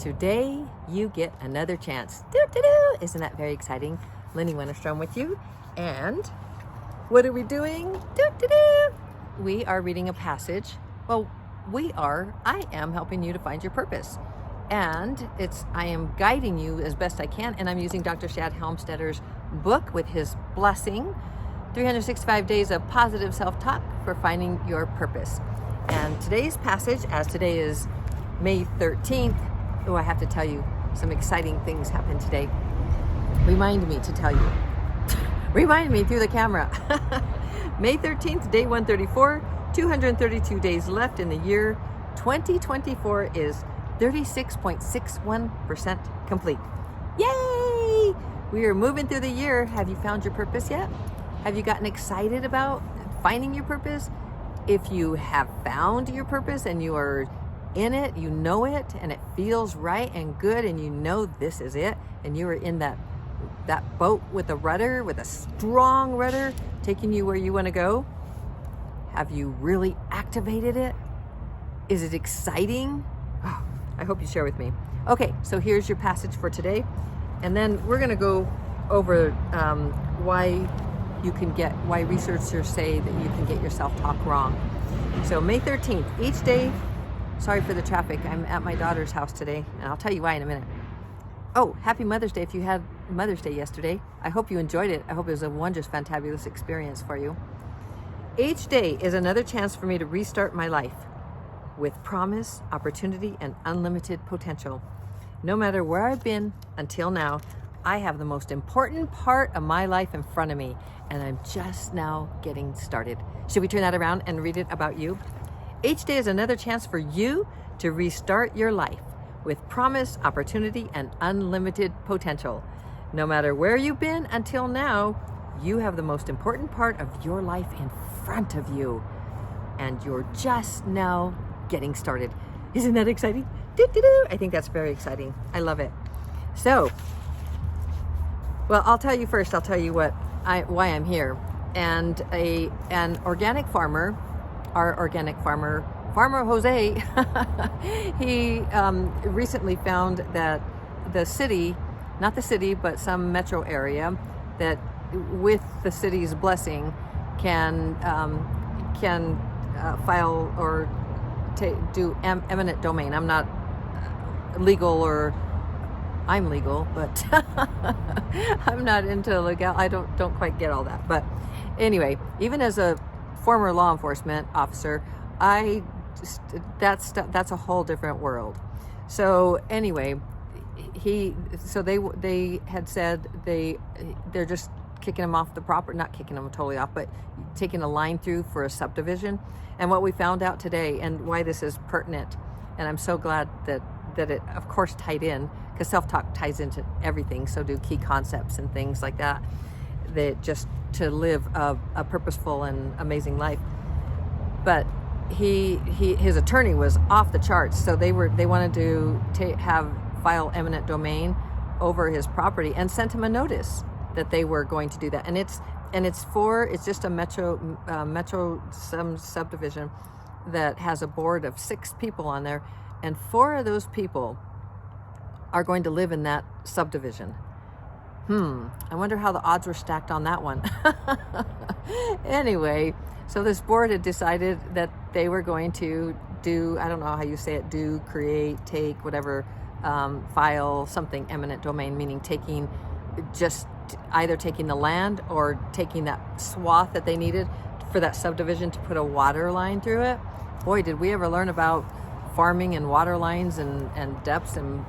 today you get another chance. Doo-doo-doo. Isn't that very exciting? Lenny Wennerstrom with you. And what are we doing? Doo-doo-doo. We are reading a passage. Well, I am helping you to find your purpose. And I am guiding you as best I can. And I'm using Dr. Shad Helmstetter's book with his blessing, 365 Days of Positive Self-Talk for Finding Your Purpose. And today's passage, as today is May 13th, I have to tell you, some exciting things happened today. Remind me to tell you. Remind me through the camera. May 13th, day 134, 232 days left in the year. 2024 is 36.61% complete. Yay! We are moving through the year. Have you found your purpose yet? Have you gotten excited about finding your purpose? If you have found your purpose and you are in it, you know it, and it feels right and good, and you know this is it, and you are in that boat with a rudder, with a strong rudder, taking you where you want to go. Have you really activated it? Is it exciting? Oh, I hope you share with me. Okay, so here's your passage for today, and then we're going to go over why researchers say that you can get your self-talk wrong. So May 13th, each day. Sorry for the traffic. I'm at my daughter's house today, and I'll tell you why in a minute. Oh, happy Mother's Day if you had Mother's Day yesterday. I hope you enjoyed it. I hope it was a wondrous, fantabulous experience for you. Each day is another chance for me to restart my life with promise, opportunity, and unlimited potential. No matter where I've been until now, I have the most important part of my life in front of me, and I'm just now getting started. Should we turn that around and read it about you? Each day is another chance for you to restart your life with promise, opportunity, and unlimited potential. No matter where you've been until now, you have the most important part of your life in front of you, and you're just now getting started. Isn't that exciting? Doo-doo-doo. I think that's very exciting. I love it. So, well, I'll tell you first. I'll tell you why I'm here. And an organic farmer, our organic farmer, Farmer Jose, he recently found that the city, not the city, but some metro area, that with the city's blessing can file or do eminent domain. I'm not legal, or I'm legal, but I'm not into legal. I don't quite get all that. But anyway, even as a former law enforcement officer, that's a whole different world. So anyway, they had said they're just kicking them off the property, not kicking them totally off, but taking a line through for a subdivision. And what we found out today, and why this is pertinent, and I'm so glad that it of course tied in, because self-talk ties into everything, so do key concepts and things like that, that just to live a purposeful and amazing life. But his attorney was off the charts, so they wanted to file eminent domain over his property, and sent him a notice that they were going to do that. And it's just a metro subdivision that has a board of 6 people on there, and 4 of those people are going to live in that subdivision. I wonder how the odds were stacked on that one. Anyway, so this board had decided that they were going to do, I don't know how you say it, create, take, whatever, file something eminent domain, meaning either taking the land or taking that swath that they needed for that subdivision to put a water line through it. Boy, did we ever learn about farming and water lines and depths and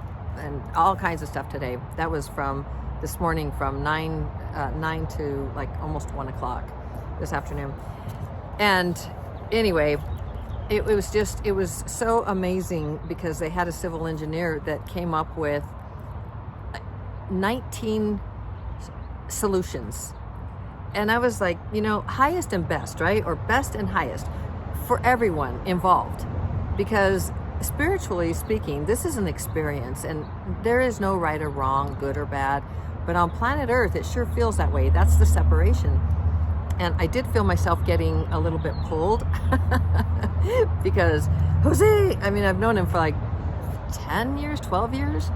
all kinds of stuff today. That was from this morning, from 9 to like almost 1 o'clock this afternoon. And anyway, it was so amazing, because they had a civil engineer that came up with 19 solutions. And I was like, highest and best, right? Or best and highest for everyone involved. Because spiritually speaking, this is an experience, and there is no right or wrong, good or bad. But on planet Earth, it sure feels that way. That's the separation. And I did feel myself getting a little bit pulled because Jose, I've known him for like 10 years, 12 years.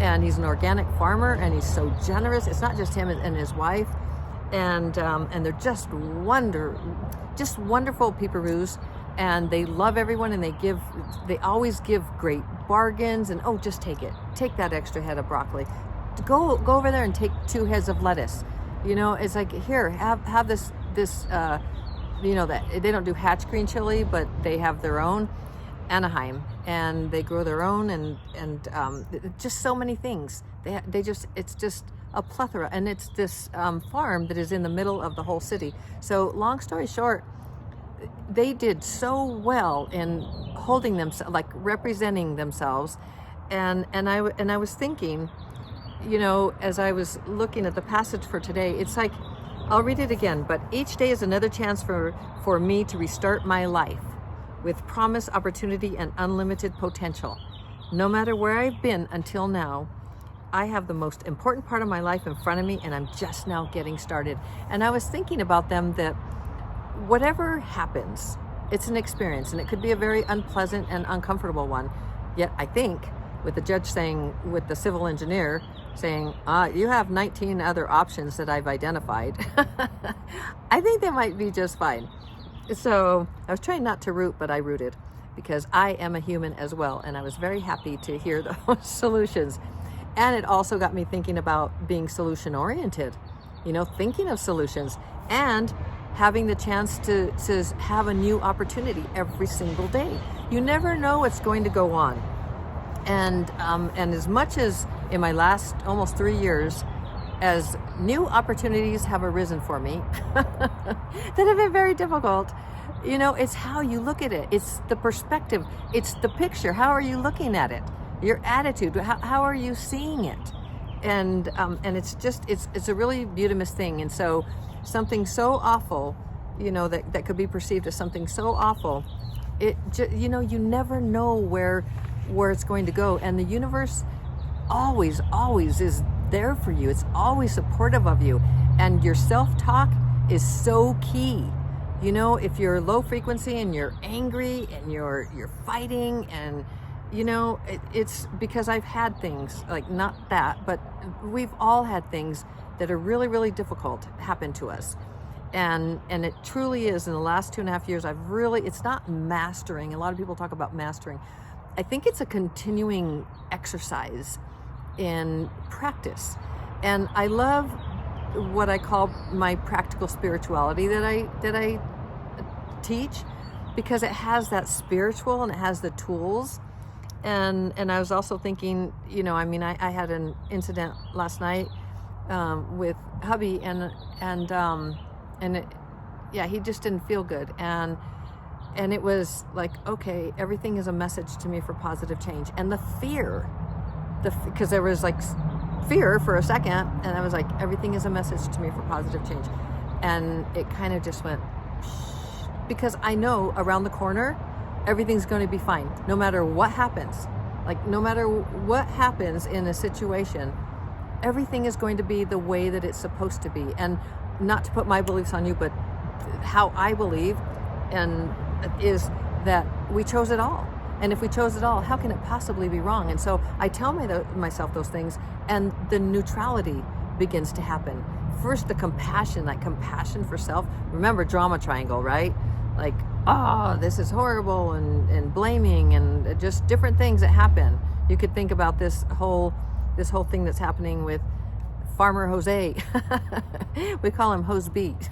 And he's an organic farmer, and he's so generous. It's not just him and his wife. And they're just wonderful peeparoos. And they love everyone, and they always give great bargains. And oh, just take it. Take that extra head of broccoli. Go over there and take 2 heads of lettuce. You know, it's like, here, have this you know, that they don't do hatch green chili, but they have their own Anaheim, and they grow their own, and just so many things. It's just a plethora, and it's this farm that is in the middle of the whole city. So long story short, they did so well in holding themselves, like representing themselves, and I was thinking, you know, as I was looking at the passage for today, it's like, I'll read it again, but each day is another chance for me to restart my life with promise, opportunity, and unlimited potential. No matter where I've been until now, I have the most important part of my life in front of me, and I'm just now getting started. And I was thinking about them, that whatever happens, it's an experience, and it could be a very unpleasant and uncomfortable one. Yet I think, with the judge saying, with the civil engineer saying, you have 19 other options that I've identified, I think they might be just fine. So I was trying not to root, but I rooted, because I am a human as well, and I was very happy to hear those solutions. And it also got me thinking about being solution oriented, you know, thinking of solutions, and having the chance to have a new opportunity every single day. You never know what's going to go on. And as much as in my last almost 3 years, as new opportunities have arisen for me that have been very difficult, you know, it's how you look at it. It's the perspective. It's the picture. How are you looking at it? Your attitude. How are you seeing it? And it's just, it's a really beautiful thing. And so something so awful, you know, that could be perceived as something so awful, you know, you never know where it's going to go. And the universe always is there for you. It's always supportive of you. And your self-talk is so key. You know, if you're low frequency and you're angry and you're fighting, and you know, it's because I've had things like, not that, but we've all had things that are really, really difficult happen to us. And it truly is, in the last 2.5 years, it's not mastering. A lot of people talk about mastering. I think it's a continuing exercise in practice. And I love what I call my practical spirituality that I teach, because it has that spiritual and it has the tools. And I was also thinking, you know, I mean, I had an incident last night with hubby, and he just didn't feel good. And it was like, okay, everything is a message to me for positive change. And the fear, because there was like fear for a second, and I was like, everything is a message to me for positive change. And it kind of just went, because I know around the corner, everything's going to be fine, no matter what happens. Like, no matter what happens in a situation, everything is going to be the way that it's supposed to be. And not to put my beliefs on you, but how I believe and is that we chose it all. And if we chose it all, how can it possibly be wrong? And so I tell myself those things, and the neutrality begins to happen. First, the compassion, like compassion for self. Remember drama triangle, right? Like, this is horrible, and blaming, and just different things that happen. You could think about this whole thing that's happening with Farmer Jose. We call him Hose Beat.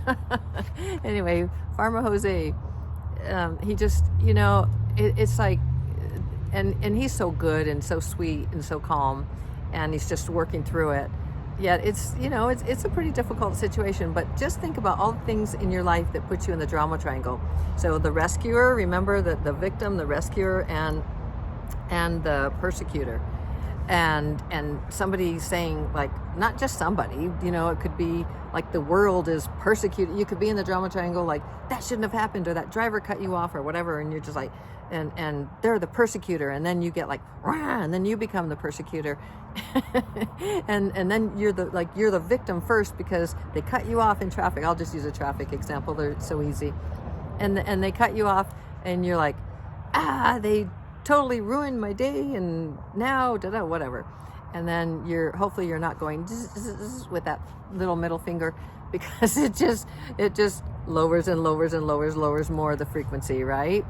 Anyway, Farmer Jose, he just, you know, it's like, and he's so good and so sweet and so calm, and he's just working through it. Yet it's, you know, it's a pretty difficult situation. But just think about all the things in your life that put you in the drama triangle. So the rescuer, remember that the victim, the rescuer, and the persecutor. And somebody saying, like, not just somebody, you know, it could be like the world is persecuted. You could be in the drama triangle, like, that shouldn't have happened, or that driver cut you off, or whatever, and you're just like, and they're the persecutor, and then you get like, rah, and then you become the persecutor. and then you're the victim first, because they cut you off in traffic. I'll just use a traffic example, they're so easy. And they cut you off, and you're like, they totally ruined my day, and now whatever. And then hopefully you're not going with that little middle finger, because it just lowers and lowers more the frequency, right?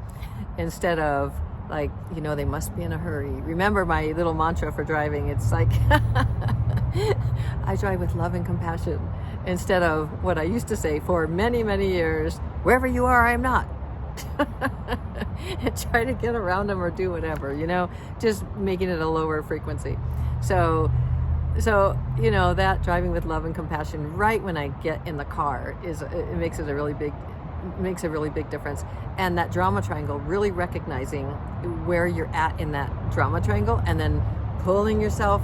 Instead of like, they must be in a hurry. Remember my little mantra for driving. It's like, I drive with love and compassion, instead of what I used to say for many, many years, wherever you are, I am not. And try to get around them or do whatever, just making it a lower frequency. So that driving with love and compassion right when I get in the car makes a really big difference. And that drama triangle, really recognizing where you're at in that drama triangle, and then pulling yourself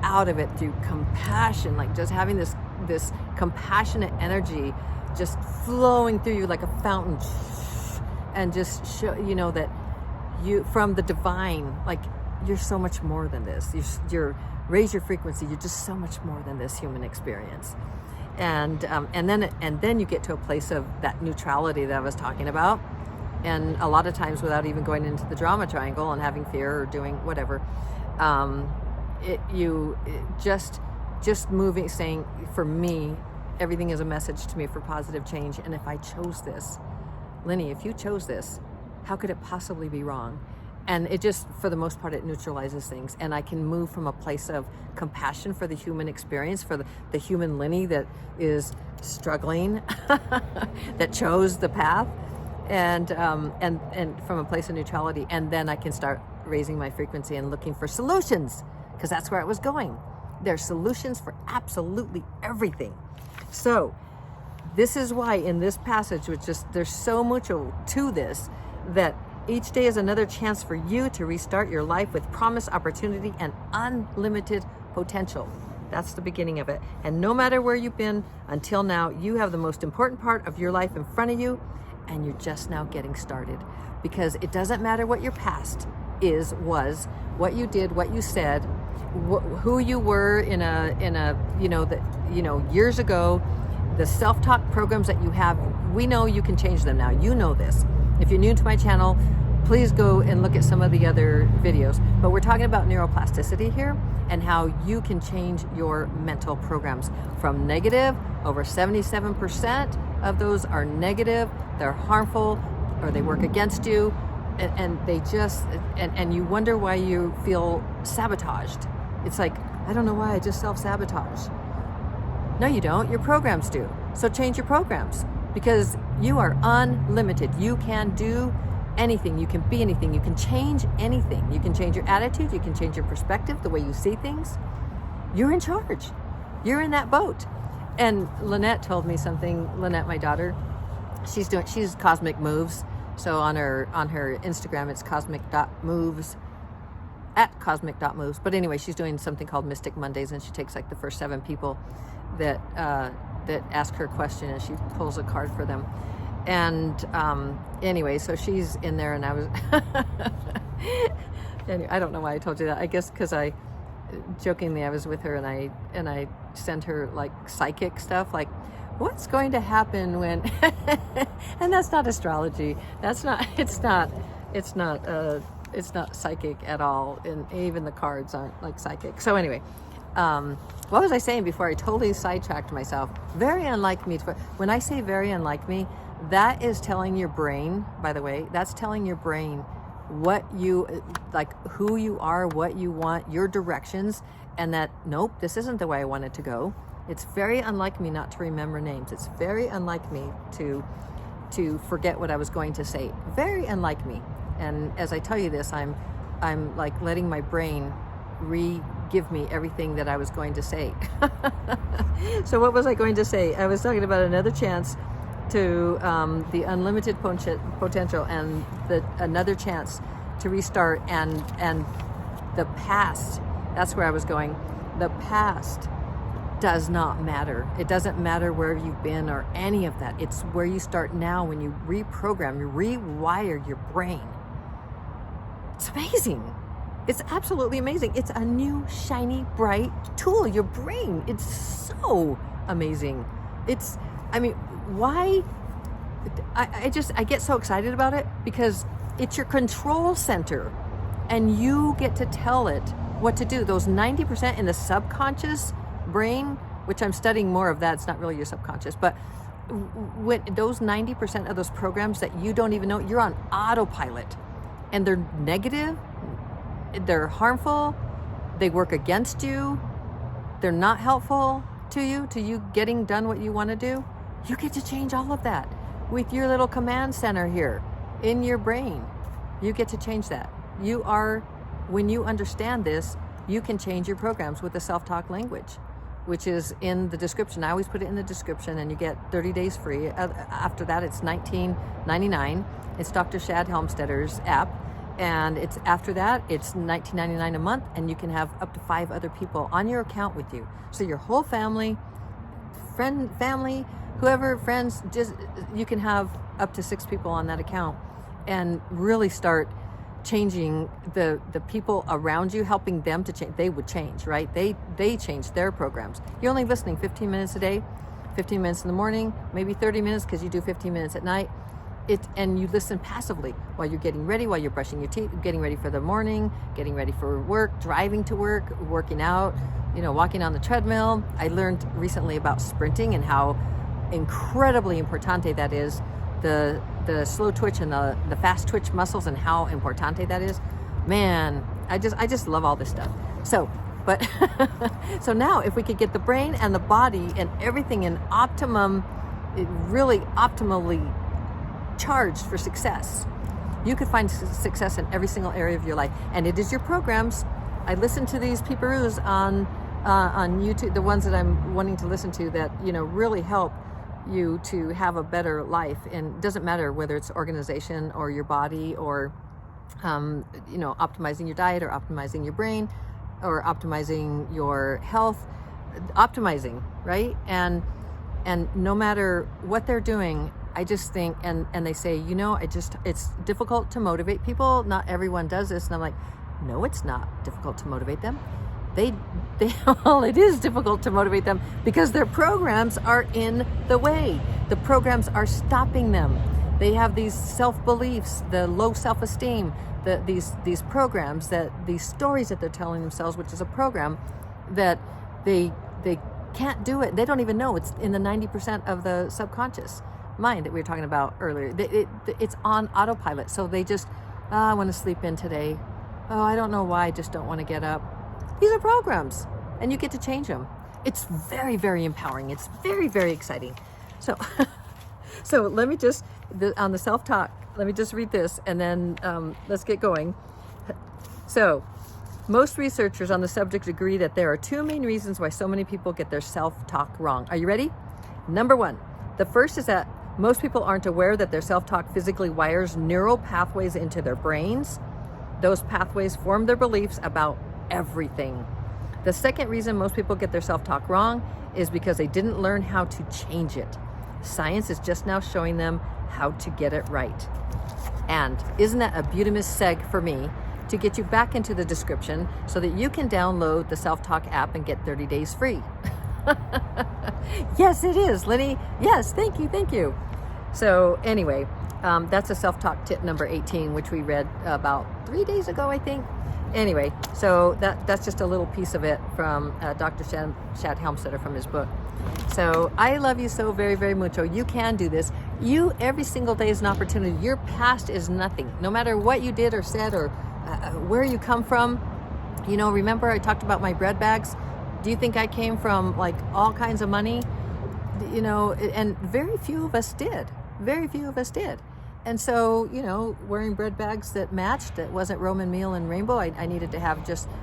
out of it through compassion, like just having this compassionate energy just flowing through you like a fountain, and just show that you, from the divine, like you're so much more than this. You're raise your frequency. You're just so much more than this human experience. And then you get to a place of that neutrality that I was talking about. And a lot of times, without even going into the drama triangle and having fear or doing whatever, just moving, saying, for me, everything is a message to me for positive change. And if I chose this, Lenny, if you chose this, how could it possibly be wrong? And it just, for the most part, it neutralizes things. And I can move from a place of compassion for the human experience, for the human Lenny that is struggling, that chose the path, and from a place of neutrality. And then I can start raising my frequency and looking for solutions, because that's where it was going. There's solutions for absolutely everything. So this is why in this passage, there's so much to this, that each day is another chance for you to restart your life with promise, opportunity, and unlimited potential. That's the beginning of it. And no matter where you've been until now, you have the most important part of your life in front of you, and you're just now getting started. Because it doesn't matter what your past was, what you did, what you said, who you were years ago. The self-talk programs that you have, we know you can change them now. You know this. If you're new to my channel, please go and look at some of the other videos. But we're talking about neuroplasticity here, and how you can change your mental programs from negative. Over 77% of those are negative. They're harmful, or they work against you, and they just, and you wonder why you feel sabotaged. It's like, I don't know why I just self-sabotage. No, you don't. Your programs do. So change your programs, because you are unlimited. You can do anything. You can be anything. You can change anything. You can change your attitude. You can change your perspective, the way you see things. You're in charge. You're in that boat. And Lynette told me something. Lynette, my daughter, she's Cosmic Moves. So on her Instagram, it's cosmic.moves, at cosmic.moves. But anyway, she's doing something called Mystic Mondays, and she takes like the first 7 people that ask her a question, and she pulls a card for them. And anyway, so she's in there, and I was anyway, I don't know why I told you that. I guess because I was with her, and I sent her like psychic stuff, like what's going to happen when and that's not astrology. It's not psychic at all, and even the cards aren't like psychic. So anyway, what was I saying before I totally sidetracked myself? Very unlike me. When I say very unlike me, that is telling your brain, by the way, that's telling your brain what you, like who you are, what you want, your directions, and that, nope, this isn't the way I want it to go. It's very unlike me not to remember names. It's very unlike me to forget what I was going to say. Very unlike me. And as I tell you this, I'm like letting my brain give me everything that I was going to say. So what was I going to say? I was talking about another chance to the unlimited potential, and another chance to restart, and the past. That's where I was going. The past does not matter. It doesn't matter where you've been or any of that. It's where you start now, when you reprogram, you rewire your brain. It's amazing. It's absolutely amazing. It's a new, shiny, bright tool, your brain. It's so amazing. Why? I get so excited about it, because it's your control center. and you get to tell it what to do. Those 90% in the subconscious brain, which I'm studying more of that, it's not really your subconscious, but when those 90% of those programs that you don't even know, you're on autopilot, and they're negative, they're harmful, they work against you, they're not helpful to you getting done what you want to do. You get to change all of that with your little command center here in your brain. You get to change that. When you understand this, you can change your programs with the self-talk language, which is in the description. I always put it in the description, and you get 30 days free. After that, it's $19.99. It's Dr. Shad Helmstetter's app. And it's after that, it's $19.99 a month, and you can have up to 5 other people on your account with you. So your whole family, whoever, friends, just you can have up to 6 people on that account, and really start changing the people around you, helping them to change. They would change, right? They change their programs. You're only listening 15 minutes a day, 15 minutes in the morning, maybe 30 minutes because you do 15 minutes at night. And you listen passively while you're getting ready, while you're brushing your teeth, getting ready for the morning, getting ready for work, driving to work, working out, walking on the treadmill. I learned recently about sprinting and how incredibly importante that is. The slow twitch and the fast twitch muscles, and how importante that is. Man, I just love all this stuff. So now if we could get the brain and the body and everything in really optimally charged for success, you could find success in every single area of your life. And it is your programs. I listen to these peeparoos on YouTube, the ones that I'm wanting to listen to, that really help you to have a better life. And it doesn't matter whether it's organization or your body, or optimizing your diet, or optimizing your brain, or optimizing your health, optimizing, right? And no matter what they're doing, I just think, and they say, it's difficult to motivate people. Not everyone does this. And I'm like, no, it's not difficult to motivate them. Well, it is difficult to motivate them because their programs are in the way. The programs are stopping them. They have these self-beliefs, the low self-esteem, these programs, these stories that they're telling themselves, which is a program that they can't do it. They don't even know it's in the 90% of the subconscious mind that we were talking about earlier. It's on autopilot. So they just, I want to sleep in today. Oh, I don't know why, I just don't want to get up. These are programs, and you get to change them. It's very, very empowering. It's very, very exciting. So, let me just, on the self-talk, let me just read this, and then let's get going. So, most researchers on the subject agree that there are 2 main reasons why so many people get their self-talk wrong. Are you ready? Number 1, the first is that most people aren't aware that their self-talk physically wires neural pathways into their brains. Those pathways form their beliefs about everything. The second reason most people get their self-talk wrong is because they didn't learn how to change it. Science is just now showing them how to get it right. And isn't that a beautiful seg for me to get you back into the description so that you can download the self-talk app and get 30 days free? Yes, it is, Lenny. Yes, thank you. So anyway, that's a self-talk tip number 18, which we read about 3 days ago, I think. Anyway, so that's just a little piece of it from Dr. Shad Helmstetter from his book. So I love you so very, very mucho. You can do this. Every single day is an opportunity. Your past is nothing. No matter what you did or said, or where you come from. Remember I talked about my bread bags? Do you think I came from like all kinds of money? And very few of us did. Very few of us did. And so, wearing bread bags that matched, that wasn't Roman meal and rainbow. I needed to have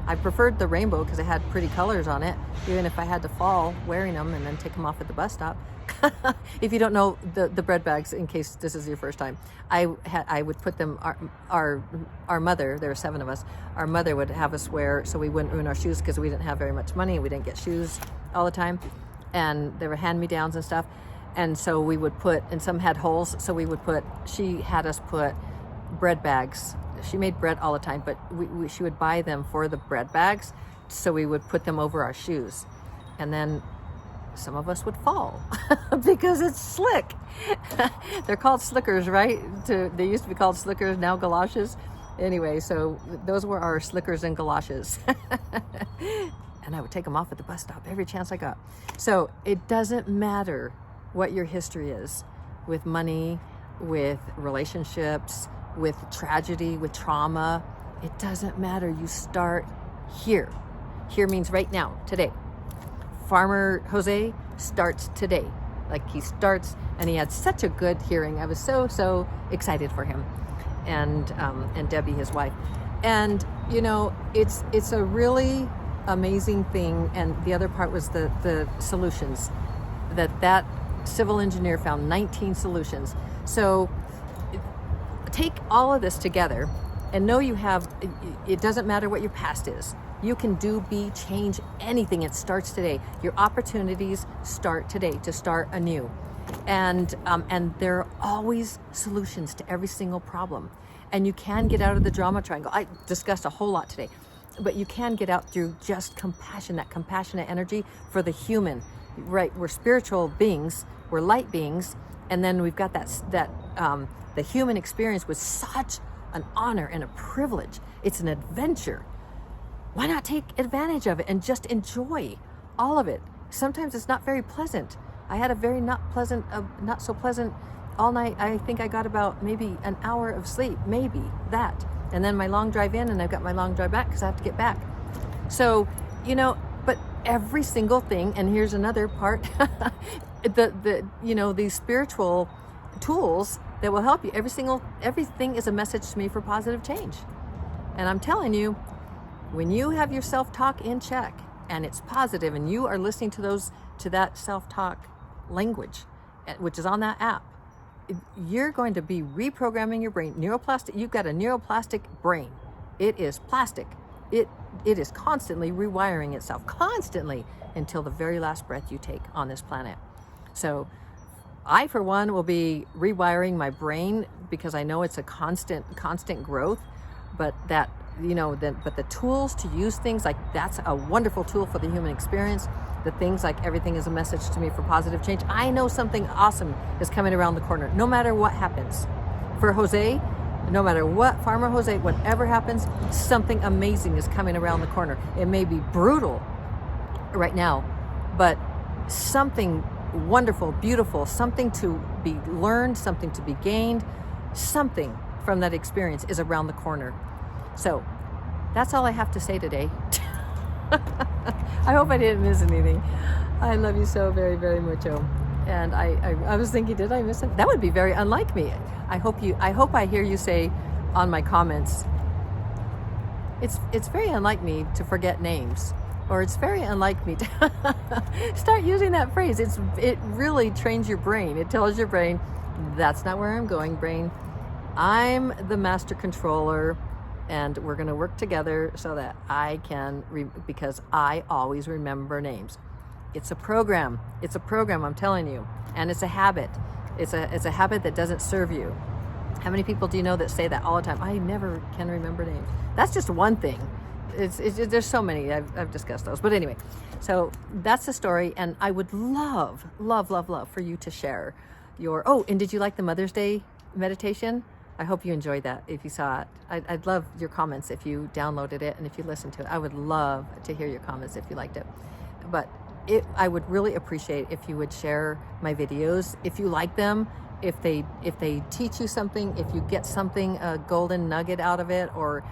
I preferred the rainbow because it had pretty colors on it, even if I had to fall wearing them and then take them off at the bus stop. If you don't know the bread bags, in case this is your first time, I would put them, our mother, there were 7 of us, our mother would have us wear so we wouldn't ruin our shoes because we didn't have very much money and we didn't get shoes all the time. And there were hand-me-downs and stuff. And so we would put, and some had holes, so she had us put bread bags. She made bread all the time, but she would buy them for the bread bags, so we would put them over our shoes. And then some of us would fall because it's slick. They're called slickers, right? They used to be called slickers, now galoshes. Anyway, so those were our slickers and galoshes. And I would take them off at the bus stop every chance I got. So it doesn't matter what your history is with money, with relationships, with tragedy, with trauma. It doesn't matter. You start here. Here means right now, today. Farmer Jose starts today. Like he starts, and he had such a good hearing. I was so excited for him, and Debbie, his wife. And you know, it's a really amazing thing. And the other part was the solutions that civil engineer found 19 solutions. So take all of this together and know you have, it doesn't matter what your past is. You can do, be, change anything. It starts today. Your opportunities start today to start anew. And there are always solutions to every single problem. And you can get out of the drama triangle. I discussed a whole lot today, but you can get out through just compassion, that compassionate energy for the human, right? We're spiritual beings, we're light beings. And then we've got the human experience was such an honor and a privilege. It's an adventure. Why not take advantage of it and just enjoy all of it? Sometimes it's not very pleasant. I had a very not so pleasant all night. I think I got about maybe an hour of sleep, maybe that. And then my long drive in, and I've got my long drive back because I have to get back. So, you know, but every single thing, and here's another part, these spiritual tools that will help you. Everything is a message to me for positive change. And I'm telling you, when you have your self-talk in check and it's positive and you are listening to that self-talk language, which is on that app, you're going to be reprogramming your brain. Neuroplastic, you've got a neuroplastic brain. It is plastic. It is constantly rewiring itself, constantly, until the very last breath you take on this planet. So I, for one, will be rewiring my brain because I know it's a constant growth, but the tools to use things like that's a wonderful tool for the human experience. The things like everything is a message to me for positive change. I know something awesome is coming around the corner, no matter what happens. For Jose, no matter what, Farmer Jose, whatever happens, something amazing is coming around the corner. It may be brutal right now, but something wonderful, beautiful, something to be learned, something to be gained, something from that experience is around the corner. So that's all I have to say today. I hope I didn't miss anything. I love you so very, very much. And I was thinking, did I miss it? That would be very unlike me. I hope I hear you say on my comments, it's very unlike me to forget names, or it's very unlike me to start using that phrase. It really trains your brain. It tells your brain, that's not where I'm going, brain. I'm the master controller, and we're going to work together so that I can, because I always remember names. It's a program. It's a program, I'm telling you. And it's a habit. It's a habit that doesn't serve you. How many people do you know that say that all the time? I never can remember names. That's just one thing. There's so many. I've discussed those. But anyway, so that's the story. And I would love for you to share your, and did you like the Mother's Day meditation? I hope you enjoyed that. If you saw it, I'd love your comments if you downloaded it and if you listened to it. I would love to hear your comments if you liked it. But I would really appreciate if you would share my videos if you like them, if they teach you something, if you get something, a golden nugget out of it, or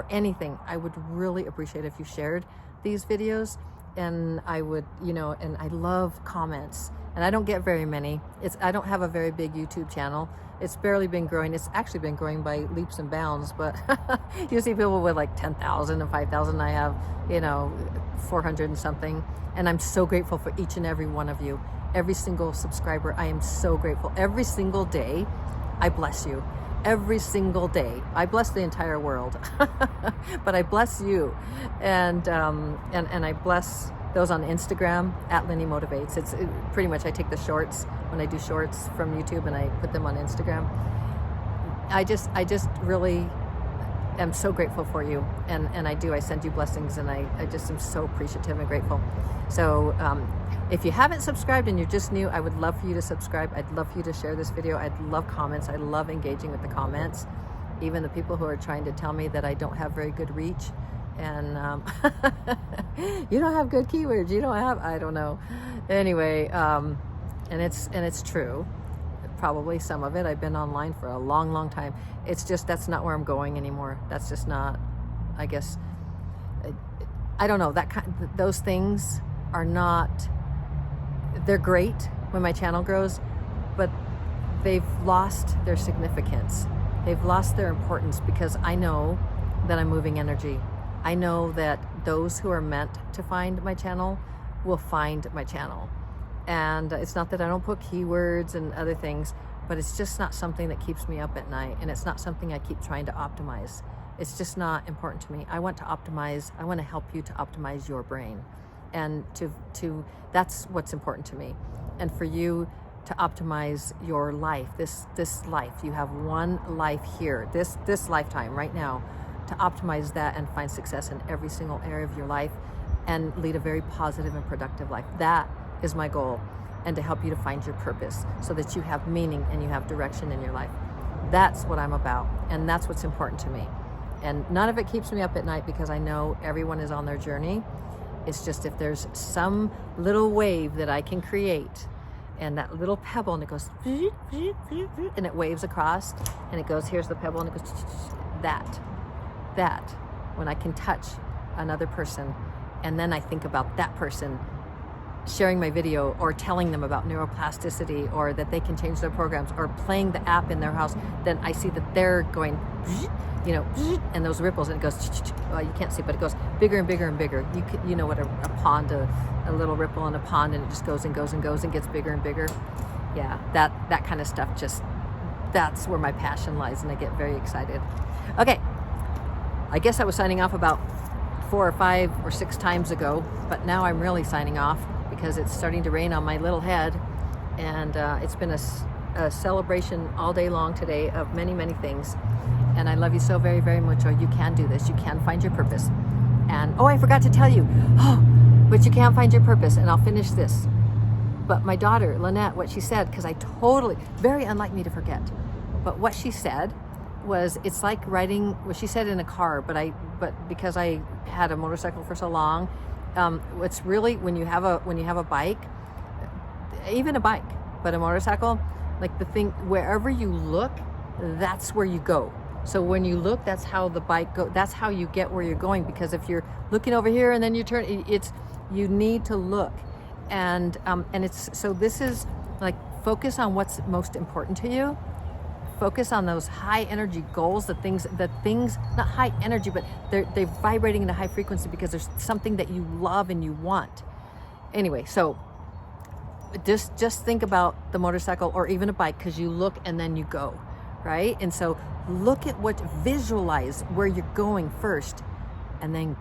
anything. I would really appreciate if you shared these videos. And I would, and I love comments. And I don't get very many. I don't have a very big YouTube channel. It's barely been growing. It's actually been growing by leaps and bounds, but you see people with like 10,000 and 5,000. I have, 400 and something. And I'm so grateful for each and every one of you. Every single subscriber, I am so grateful. Every single day, I bless you. Every single day. I bless the entire world, but I bless you. And I bless those on Instagram at Lenny Motivates. It's pretty much, I take the shorts when I do shorts from YouTube and I put them on Instagram. I just really am so grateful for you. And I send you blessings, and I just am so appreciative and grateful. So if you haven't subscribed and you're just new, I would love for you to subscribe. I'd love for you to share this video. I'd love comments. I love engaging with the comments. even the people who are trying to tell me that I don't have very good reach, and you don't have good keywords, you don't have, I don't know. Anyway, and it's true. Probably some of it. I've been online for a long time. It's just, that's not where I'm going anymore. That's just not, I guess, I don't know, those things are not, they're great when my channel grows, but they've lost their significance. They've lost their importance because I know that I'm moving energy. I know that those who are meant to find my channel will find my channel. And it's not that I don't put keywords and other things, but it's just not something that keeps me up at night. And it's not something I keep trying to optimize. It's just not important to me. I want to optimize, I want to help you to optimize your brain. And that's what's important to me. And for you to optimize your life, this life, you have one life here, this lifetime right now, to optimize that and find success in every single area of your life and lead a very positive and productive life. That is my goal, and to help you to find your purpose so that you have meaning and you have direction in your life. That's what I'm about, and that's what's important to me. And none of it keeps me up at night because I know everyone is on their journey. It's just if there's some little wave that I can create, and that little pebble, and it goes, and it waves across, and it goes, here's the pebble, and it goes, that, when I can touch another person, and then I think about that person sharing my video or telling them about neuroplasticity, or that they can change their programs, or playing the app in their house, then I see that they're going, you know, and those ripples, and it goes, well, you can't see, but it goes bigger and bigger and bigger. You know what a pond, a little ripple in a pond, and it just goes and goes and goes and gets bigger and bigger. Yeah, that kind of stuff, just, that's where my passion lies, and I get very excited. Okay, I guess I was signing off about 4 or 5 or 6 times ago, but now I'm really signing off because it's starting to rain on my little head, and it's been a celebration all day long today of many things. And I love you so very much. Or you can do this. You can find your purpose. And oh, I forgot to tell you. Oh, but you can find your purpose. And I'll finish this. But my daughter Lynette, what she said, because I totally, very unlike me to forget, but what she said was, it's like riding, well, she said in a car, but because I had a motorcycle for so long, it's really, when you have a bike, even a bike, but a motorcycle, like the thing, wherever you look, that's where you go. So when you look, that's how the bike go. That's how you get where you're going. Because if you're looking over here and then you turn, you need to look, and it's, so this is like, focus on what's most important to you. Focus on those high energy goals, the things, not high energy, but they're vibrating in a high frequency because there's something that you love and you want. Anyway, so just think about the motorcycle or even a bike, because you look and then you go, right? And so look at visualize where you're going first, and then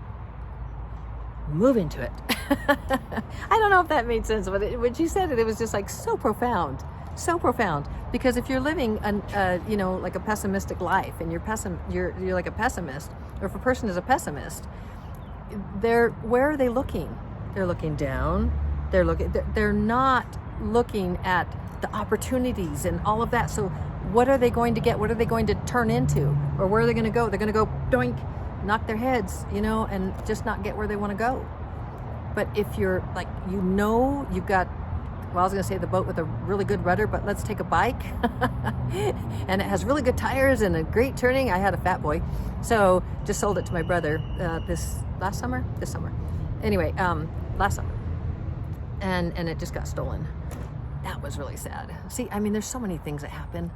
move into it. I don't know if that made sense, but when she said it, it was just like so profound. Because if you're living you know, like a pessimistic life, and you're like a pessimist, or if a person is a pessimist, where are they looking? They're looking down. They're not looking at the opportunities and all of that. So what are they going to get? What are they going to turn into? Or where are they going to go? They're going to go doink, knock their heads, you know, and just not get where they want to go. But if you're like, you know, you've got, well, I was going to say the boat with a really good rudder, but let's take a bike and it has really good tires and a great turning. I had a Fat Boy, so just sold it to my brother this summer. Anyway, last summer, and it just got stolen. That was really sad. See, I mean, there's so many things that happen,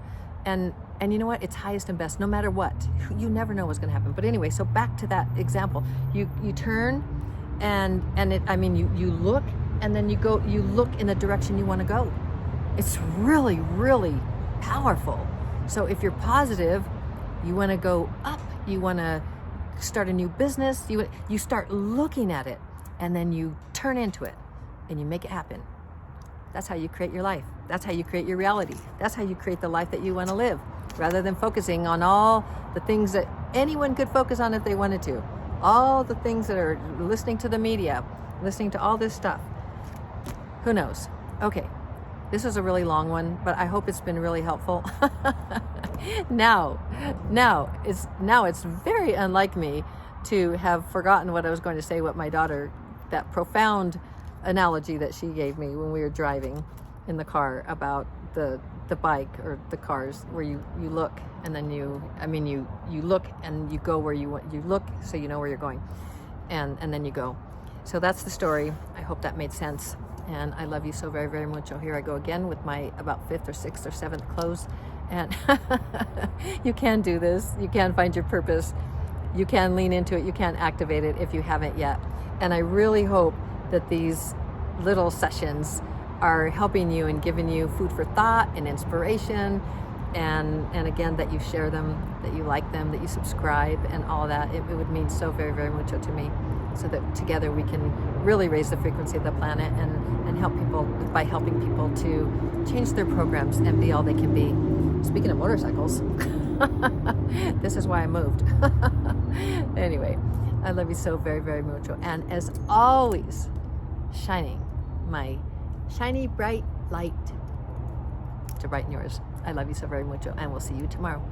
and you know what? It's highest and best, no matter what. You never know what's going to happen. But anyway, so back to that example. You turn, and it, I mean, you look. And then you look in the direction you want to go. It's really powerful. So if you're positive, you want to go up, you want to start a new business, you start looking at it, and then you turn into it, and you make it happen. That's how you create your life. That's how you create your reality. That's how you create the life that you want to live, rather than focusing on all the things that anyone could focus on if they wanted to. All the things that are listening to the media, listening to all this stuff. Who knows? Okay, this was a really long one, but I hope it's been really helpful. Now it's very unlike me to have forgotten what I was going to say, what my daughter, that profound analogy that she gave me when we were driving in the car about the bike or the cars, where you look and then you look and you go where you want, you look so you know where you're going, and then you go. So that's the story. I hope that made sense. And I love you so very, very much. Oh, here I go again with my about 5th or 6th or 7th close. And you can do this. You can find your purpose. You can lean into it. You can activate it if you haven't yet. And I really hope that these little sessions are helping you and giving you food for thought and inspiration. And again, that you share them, that you like them, that you subscribe and all that. It would mean so very, very much to me, so that together we can really raise the frequency of the planet and help people by helping people to change their programs and be all they can be. Speaking of motorcycles, this is why I moved. Anyway, I love you so very, very much. And as always, shining my shiny bright light to brighten yours. I love you so very much, and we'll see you tomorrow.